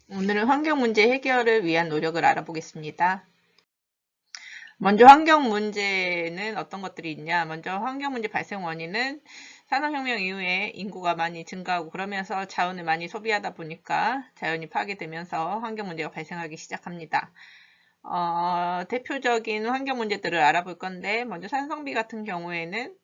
오늘은 환경 문제 해결을 위한 노력을 알아보겠습니다. 먼저 환경 문제는 어떤 것들이 있냐? 먼저 환경 문제 발생 원인은 산업혁명 이후에 인구가 많이 증가하고 그러면서 자원을 많이 소비하다 보니까 자연이 파괴되면서 환경 문제가 발생하기 시작합니다. 대표적인 환경 문제들을 알아볼 건데 먼저 산성비 같은 경우에는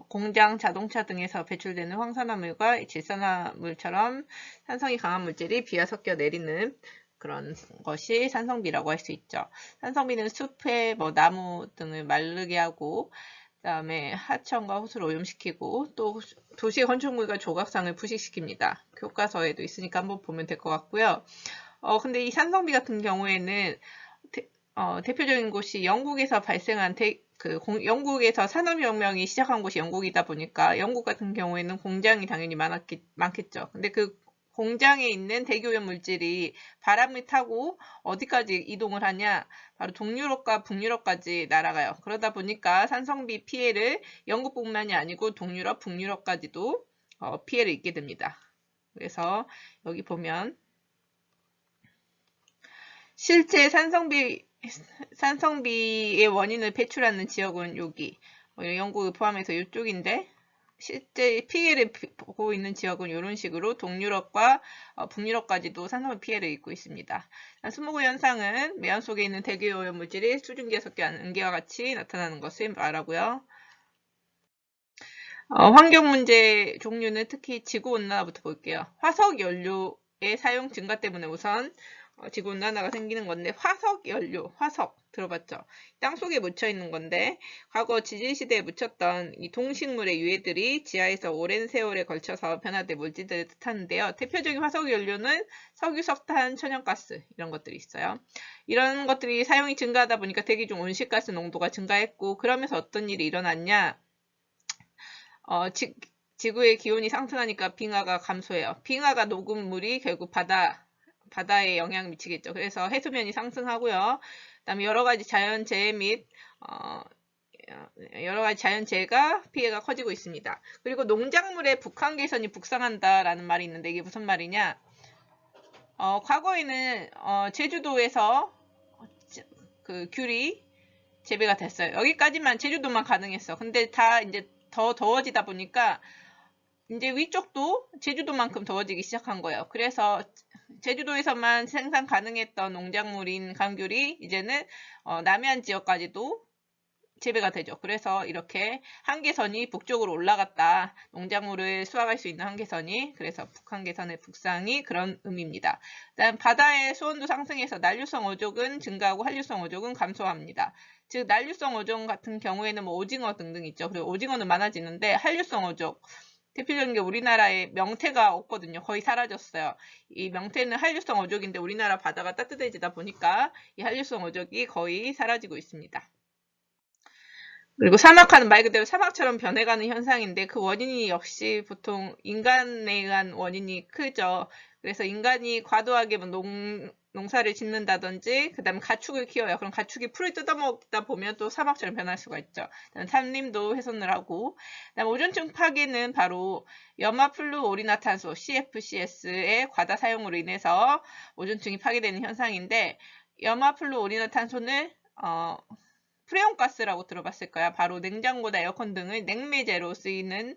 공장, 자동차 등에서 배출되는 황산화물과 질산화물처럼 산성이 강한 물질이 비와 섞여 내리는 그런 것이 산성비라고 할 수 있죠. 산성비는 숲의 나무 등을 마르게 하고 그다음에 하천과 호수를 오염시키고 또 도시 건축물과 조각상을 부식시킵니다. 교과서에도 있으니까 한번 보면 될 것 같고요. 근데 이 산성비 같은 경우에는 대표적인 곳이 영국에서 발생한 영국에서 산업혁명이 시작한 곳이 영국이다 보니까 영국 같은 경우에는 공장이 당연히 많겠죠. 근데 그 공장에 있는 대기오염 물질이 바람을 타고 어디까지 이동을 하냐? 바로 동유럽과 북유럽까지 날아가요. 그러다 보니까 산성비 피해를 영국뿐만이 아니고 동유럽, 북유럽까지도 피해를 입게 됩니다. 그래서 여기 보면 실제 산성비의 원인을 배출하는 지역은 여기 영국을 포함해서 이쪽인데 실제 피해를 보고 있는 지역은 이런 식으로 동유럽과 북유럽까지도 산성비 피해를 입고 있습니다. 스모그 현상은 매연 속에 있는 대기오염 물질이 수증기에 섞여 안개와 같이 나타나는 것을 말하고요. 환경 문제 종류는 특히 지구온난화부터 볼게요. 화석 연료의 사용 증가 때문에 우선 지구온난화가 생기는 건데 화석 연료, 화석 들어봤죠? 땅속에 묻혀 있는 건데 과거 지질시대에 묻혔던 이 동식물의 유해들이 지하에서 오랜 세월에 걸쳐서 변화된 물질들을 뜻하는데요. 대표적인 화석 연료는 석유, 석탄, 천연가스 이런 것들이 있어요. 이런 것들이 사용이 증가하다 보니까 대기 중 온실가스 농도가 증가했고 그러면서 어떤 일이 일어났냐? 지구의 기온이 상승하니까 빙하가 감소해요. 빙하가 녹은 물이 결국 바다에 영향을 미치겠죠. 그래서 해수면이 상승하고요. 그다음에 여러 가지 자연재해 및 여러 가지 자연재해가 피해가 커지고 있습니다. 그리고 농작물의 북한계선이 북상한다라는 말이 있는데 이게 무슨 말이냐? 과거에는 제주도에서 그 귤이 재배가 됐어요. 여기까지만 제주도만 가능했어. 근데 다 이제 더 더워지다 보니까 이제 위쪽도 제주도만큼 더워지기 시작한 거예요. 그래서 제주도에서만 생산 가능했던 농작물인 감귤이 이제는 남해안 지역까지도 재배가 되죠. 그래서 이렇게 한계선이 북쪽으로 올라갔다. 농작물을 수확할 수 있는 한계선이. 그래서 북한계선의 북상이 그런 의미입니다. 다음 바다의 수온도 상승해서 난류성 어족은 증가하고 한류성 어족은 감소합니다. 즉 난류성 어족 같은 경우에는 오징어 등등 있죠. 그리고 오징어는 많아지는데 한류성 어족 대표적인 게 우리나라에 명태가 없거든요. 거의 사라졌어요. 이 명태는 한류성 어족인데 우리나라 바다가 따뜻해지다 보니까 이 한류성 어족이 거의 사라지고 있습니다. 그리고 사막화는 말 그대로 사막처럼 변해가는 현상인데 그 원인이 역시 보통 인간에 의한 원인이 크죠. 그래서 인간이 과도하게 농사를 짓는다든지 그 다음에 가축을 키워요. 그럼 가축이 풀을 뜯어먹다 보면 또 사막처럼 변할 수가 있죠. 산림도 훼손을 하고 그다음에 오존층 파괴는 바로 염화플루오리나탄소 CFCS의 과다 사용으로 인해서 오존층이 파괴되는 현상인데 염화플루오리나탄소는 프레온가스라고 들어봤을 거야. 바로 냉장고나 에어컨 등을 냉매제로 쓰이는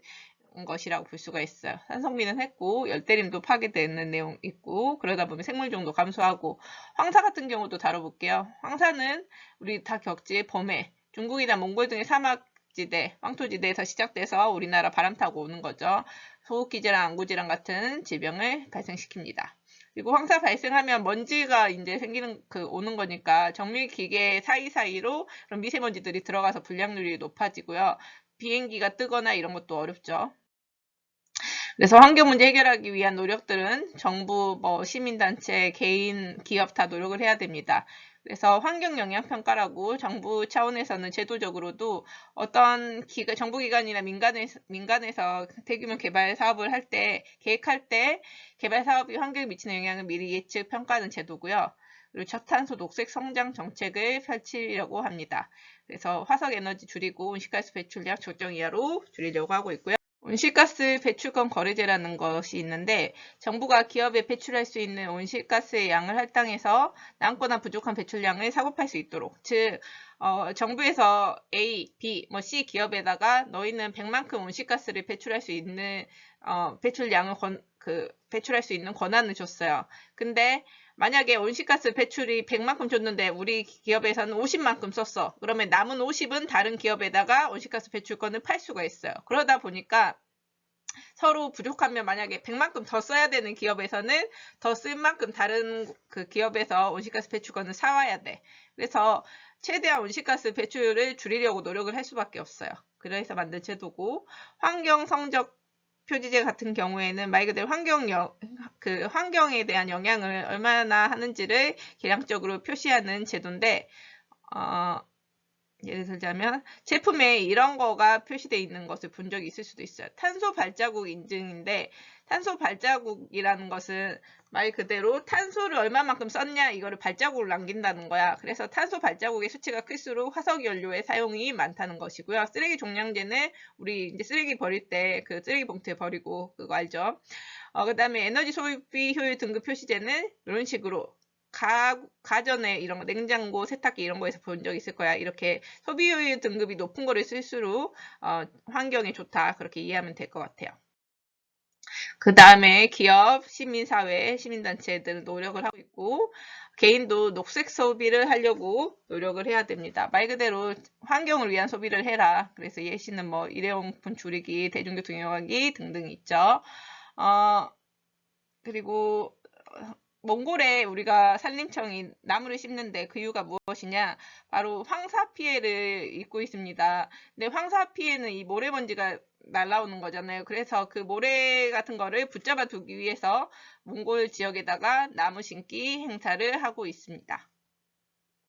것이라고 볼 수가 있어요. 산성비는 했고 열대림도 파괴되는 내용 있고 그러다 보면 생물종도 감소하고 황사 같은 경우도 다뤄볼게요. 황사는 우리 다 겪지 범해 중국이나 몽골 등의 사막지대, 황토지대에서 시작돼서 우리나라 바람 타고 오는 거죠. 소옥기질환, 안구질환 같은 질병을 발생시킵니다. 그리고 황사 발생하면 먼지가 이제 오는 거니까 정밀기계 사이사이로 그런 미세먼지들이 들어가서 불량률이 높아지고요. 비행기가 뜨거나 이런 것도 어렵죠. 그래서 환경 문제 해결하기 위한 노력들은 정부, 시민단체, 개인, 기업 다 노력을 해야 됩니다. 그래서 환경영향평가라고 정부 차원에서는 제도적으로도 어떤 정부기관이나 민간에서 대규모 개발 사업을 할 때, 계획할 때 개발 사업이 환경에 미치는 영향을 미리 예측 평가하는 제도고요. 그리고 저탄소 녹색 성장 정책을 펼치려고 합니다. 그래서 화석에너지 줄이고 온실가스 배출량 적정 이하로 줄이려고 하고 있고요. 온실가스 배출권 거래제라는 것이 있는데 정부가 기업에 배출할 수 있는 온실가스의 양을 할당해서 남거나 부족한 배출량을 사고팔 수 있도록, 즉 정부에서 A, B, C 기업에다가 너희는 100만큼 온실가스를 배출할 수 있는 배출량을 배출할 수 있는 권한을 줬어요. 근데 만약에 온실가스 배출이 100만큼 줬는데 우리 기업에서는 50만큼 썼어. 그러면 남은 50은 다른 기업에다가 온실가스 배출권을 팔 수가 있어요. 그러다 보니까 서로 부족하면 만약에 100만큼 더 써야 되는 기업에서는 더 쓸 만큼 다른 그 기업에서 온실가스 배출권을 사와야 돼. 그래서 최대한 온실가스 배출을 줄이려고 노력을 할 수밖에 없어요. 그래서 만든 제도고, 환경 성적 표지제 같은 경우에는 말 그대로 환경에 대한 영향을 얼마나 하는지를 계량적으로 표시하는 제도인데, 예를 들자면 제품에 이런 거가 표시되어 있는 것을 본 적이 있을 수도 있어요. 탄소 발자국 인증인데, 탄소 발자국이라는 것은 말 그대로 탄소를 얼마만큼 썼냐 이거를 발자국을 남긴다는 거야. 그래서 탄소 발자국의 수치가 클수록 화석 연료의 사용이 많다는 것이고요. 쓰레기 종량제는 우리 이제 쓰레기 버릴 때 그 쓰레기 봉투에 버리고, 그거 알죠? 그 다음에 에너지 소비 효율 등급 표시제는 이런 식으로 가전에 이런 거, 냉장고, 세탁기 이런 거에서 본 적 있을 거야. 이렇게 소비효율 등급이 높은 거를 쓸수록 환경에 좋다. 그렇게 이해하면 될 것 같아요. 그 다음에 기업, 시민사회, 시민단체들은 노력을 하고 있고, 개인도 녹색 소비를 하려고 노력을 해야 됩니다. 말 그대로 환경을 위한 소비를 해라. 그래서 예시는 뭐 일회용품 줄이기, 대중교통 이용하기 등등 있죠. 그리고 몽골에 우리가 산림청이 나무를 심는데 그 이유가 무엇이냐? 바로 황사 피해를 입고 있습니다. 근데 황사 피해는 이 모래먼지가 날라오는 거잖아요. 그래서 그 모래 같은 거를 붙잡아 두기 위해서 몽골 지역에다가 나무 심기 행사를 하고 있습니다.